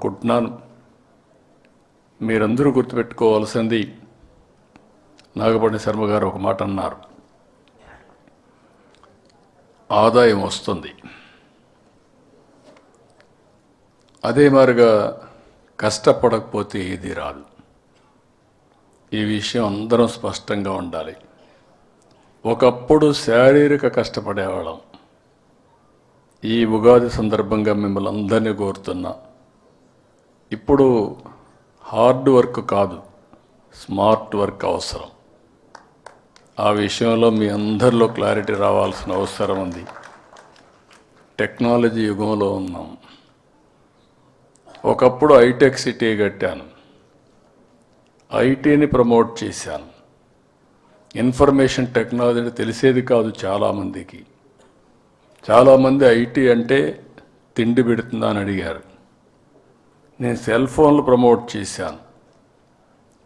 కోరుకుంటున్నాను. మీరందరూ గుర్తుపెట్టుకోవాల్సింది, నాగపణి శర్మ గారు ఒక మాట అన్నారు, ఆదాయం వస్తుంది, అదే మాదిరిగా కష్టపడకపోతే ఏది రాదు. ఈ విషయం అందరం స్పష్టంగా ఉండాలి. ఒకప్పుడు శారీరక కష్టపడేవాళ్ళం. ఈ ఉగాది సందర్భంగా మిమ్మల్ని అందరినీ కోరుతున్నా, ఇప్పుడు హార్డ్ వర్క్ కాదు, స్మార్ట్ వర్క్ అవసరం. ఆ విషయంలో మీ అందరిలో క్లారిటీ రావాల్సిన అవసరం ఉంది. టెక్నాలజీ యుగంలో ఉన్నాం. ఒకప్పుడు హైటెక్ సిటీ కట్టాను, ఐటీని ప్రమోట్ చేశాను. ఇన్ఫర్మేషన్ టెక్నాలజీ తెలిసేది కాదు చాలామందికి. చాలామంది ఐటీ అంటే తిండి పెడుతుందా అని అడిగారు. నేను సెల్ ఫోన్లు ప్రమోట్ చేశాను.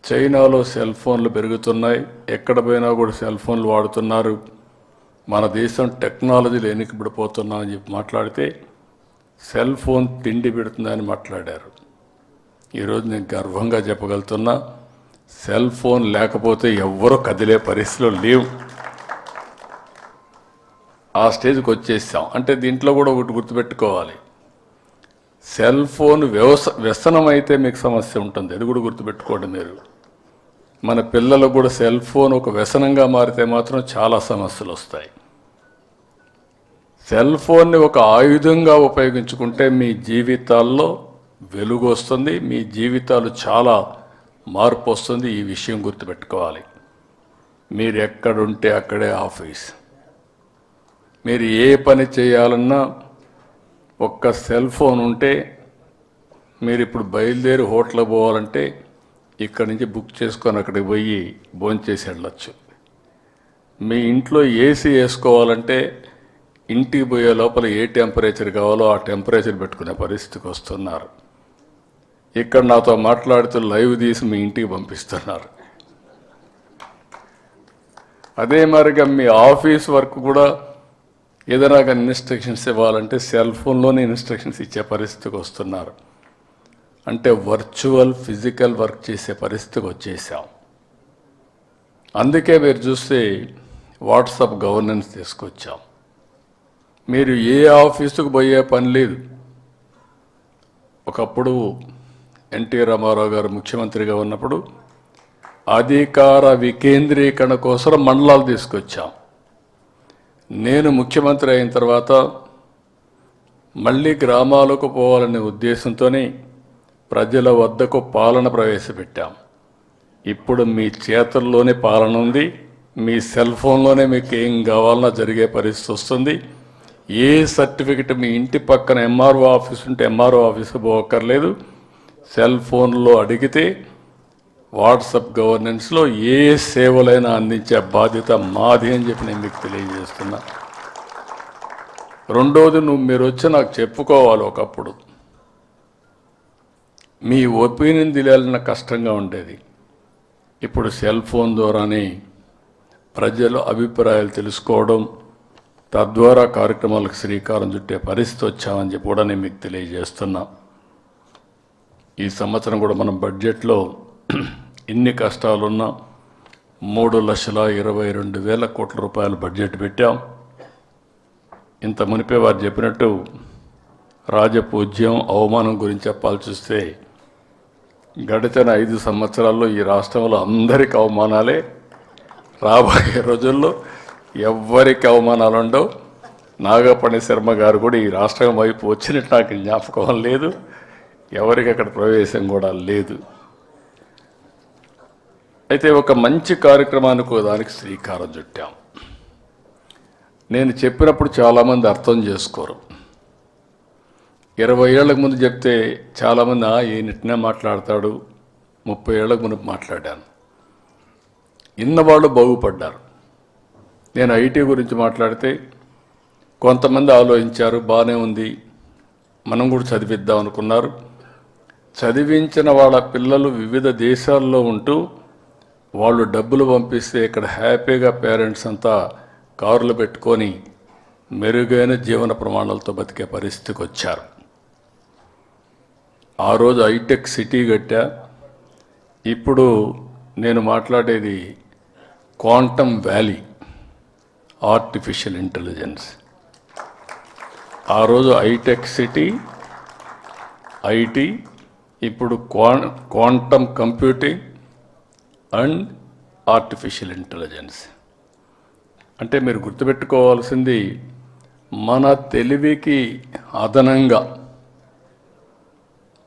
చైనాలో సెల్ ఫోన్లు పెరుగుతున్నాయి, ఎక్కడ పోయినా కూడా సెల్ ఫోన్లు వాడుతున్నారు. మన దేశం టెక్నాలజీలు వెనుకబడిపోతున్నా అని చెప్పి మాట్లాడితే సెల్ ఫోన్ తిండి పెడుతుందని మాట్లాడారు. ఈరోజు నేను గర్వంగా చెప్పగలుగుతున్నా, సెల్ ఫోన్ లేకపోతే ఎవ్వరూ కదిలే పరిస్థితిలో లేవు. ఆ స్టేజ్కి వచ్చేసాం. అంటే దీంట్లో కూడా ఒకటి గుర్తుపెట్టుకోవాలి, సెల్ ఫోన్ వ్యసనం అయితే మీకు సమస్య ఉంటుంది, అది కూడా గుర్తుపెట్టుకోండి మీరు. మన పిల్లలకు కూడా సెల్ ఫోన్ ఒక వ్యసనంగా మారితే మాత్రం చాలా సమస్యలు వస్తాయి. సెల్ ఫోన్ని ఒక ఆయుధంగా ఉపయోగించుకుంటే మీ జీవితాల్లో వెలుగు వస్తుంది, మీ జీవితాలు చాలా మార్పు వస్తుంది. ఈ విషయం గుర్తుపెట్టుకోవాలి. మీరు ఎక్కడుంటే అక్కడే ఆఫీస్. మీరు ఏ పని చేయాలన్నా ఒక్క సెల్ ఫోన్ ఉంటే, మీరు ఇప్పుడు బయలుదేరి హోటల్కి పోవాలంటే ఇక్కడి నుంచి బుక్ చేసుకొని అక్కడికి పోయి భోంచేసి వెళ్ళొచ్చు. మీ ఇంట్లో ఏసీ వేసుకోవాలంటే ఇంటికి పోయే లోపల ఏ టెంపరేచర్ కావాలో ఆ టెంపరేచర్ పెట్టుకునే పరిస్థితికి వస్తున్నారు. ఇక్కడ నాతో మాట్లాడుతూ లైవ్ తీసి మీ ఇంటికి పంపిస్తున్నారు. అదే మరిగా మీ ఆఫీస్ వర్క్ కూడా ఏదైనా కానీ ఇన్స్ట్రక్షన్స్ ఇవ్వాలంటే సెల్ ఫోన్లోనే ఇన్స్ట్రక్షన్స్ ఇచ్చే పరిస్థితికి వస్తున్నారు. అంటే వర్చువల్ ఫిజికల్ వర్క్ చేసే పరిస్థితికి వచ్చేసాం. అందుకే మీరు చూస్తే వాట్సాప్ గవర్నెన్స్ తీసుకొచ్చాం. మీరు ఏ ఆఫీసుకు పోయే పని లేదు. ఒకప్పుడు ఎన్టీ రామారావు గారు ముఖ్యమంత్రిగా ఉన్నప్పుడు అధికార వికేంద్రీకరణ కోసం మండలాలు తీసుకొచ్చాం. నేను ముఖ్యమంత్రి అయిన తర్వాత మళ్ళీ గ్రామాలకు పోవాలనే ఉద్దేశంతోనే ప్రజల వద్దకు పాలన ప్రవేశపెట్టాం. ఇప్పుడు మీ చేతుల్లోనే పాలన ఉంది. మీ సెల్ ఫోన్లోనే మీకు ఏం కావాలన్నా జరిగే పరిస్థితి వస్తుంది. ఏ సర్టిఫికెట్ మీ ఇంటి పక్కన ఎంఆర్ఓ ఆఫీస్ ఉంటే ఎంఆర్ఓ ఆఫీస్కి పోవక్కర్లేదు. సెల్ ఫోన్లో అడిగితే వాట్సాప్ గవర్నెన్స్లో ఏ సేవలైనా అందించే బాధ్యత మాది అని చెప్పి నేను మీకు తెలియజేస్తున్నా. రెండోది, మీరు వచ్చి నాకు చెప్పుకోవాలి. ఒకప్పుడు మీ ఒపీనియన్ తెలియాలన్న కష్టంగా ఉండేది. ఇప్పుడు సెల్ ఫోన్ ద్వారానే ప్రజల అభిప్రాయాలు తెలుసుకోవడం, తద్వారా కార్యక్రమాలకు శ్రీకారం చుట్టే పరిస్థితి వచ్చామని చెప్పి కూడా నేను మీకు తెలియజేస్తున్నా. ఈ సంవత్సరం కూడా మనం బడ్జెట్లో ఇన్ని కష్టాలున్నా 3,22,000 కోట్ల రూపాయలు బడ్జెట్ పెట్టాం. ఇంత మునిపే వారు చెప్పినట్టు రాజపూజ్యం అవమానం గురించి చెప్పాల్సి వస్తే గడిచిన 5 సంవత్సరాల్లో ఈ రాష్ట్రంలో అందరికి అవమానాలే. రాబోయే రోజుల్లో ఎవ్వరికి అవమానాలు ఉండవు. నాగపణి శర్మ గారు కూడా ఈ రాష్ట్రం వైపు వచ్చినట్టు నాకు జ్ఞాపకం లేదు. ఎవరికి అక్కడ ప్రవేశం కూడా లేదు. అయితే ఒక మంచి కార్యక్రమానికి దానికి శ్రీకారం చుట్టాం. నేను చెప్పినప్పుడు చాలామంది అర్థం చేసుకోరు. 20 ఏళ్లకు ముందు చెప్తే చాలామంది ఈయనట్నే మాట్లాడతాడు, 30 ఏళ్లకు ముందు మాట్లాడాను. ఇన్నవాళ్ళు బాగుపడ్డారు. నేను ఐటీ గురించి మాట్లాడితే కొంతమంది ఆలోచించారు, బాగానే ఉంది, మనం కూడా చదివిద్దాం అనుకున్నారు. చదివించిన వాళ్ళ పిల్లలు వివిధ దేశాల్లో ఉంటూ వాళ్ళు డబ్బులు పంపిస్తే ఇక్కడ హ్యాపీగా పేరెంట్స్ అంతా కారులు పెట్టుకొని మెరుగైన జీవన ప్రమాణాలతో బతికే పరిస్థితికి వచ్చారు. ఆ రోజు హైటెక్ సిటీ కట్టా. ఇప్పుడు నేను మాట్లాడేది క్వాంటమ్ వ్యాలీ, ఆర్టిఫిషియల్ ఇంటెలిజెన్స్. ఆ రోజు హైటెక్ సిటీ, ఐటీ, ఇప్పుడు quantum computing and artificial intelligence. అంటే మీరు గుర్తుపెట్టుకోవాల్సింది, మన తెలివికి అదనంగా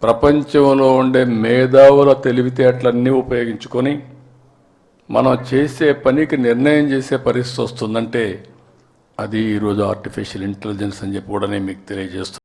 ప్రపంచంలో ఉండే మేధావుల తెలివితేటలన్నీ ఉపయోగించుకొని మనం చేసే పనికి నిర్ణయం చేసే పరిస్థితి వస్తుందంటే అది ఈరోజు ఆర్టిఫిషియల్ ఇంటెలిజెన్స్ అని చెప్పి కూడా నేను మీకు తెలియజేస్తున్నాను.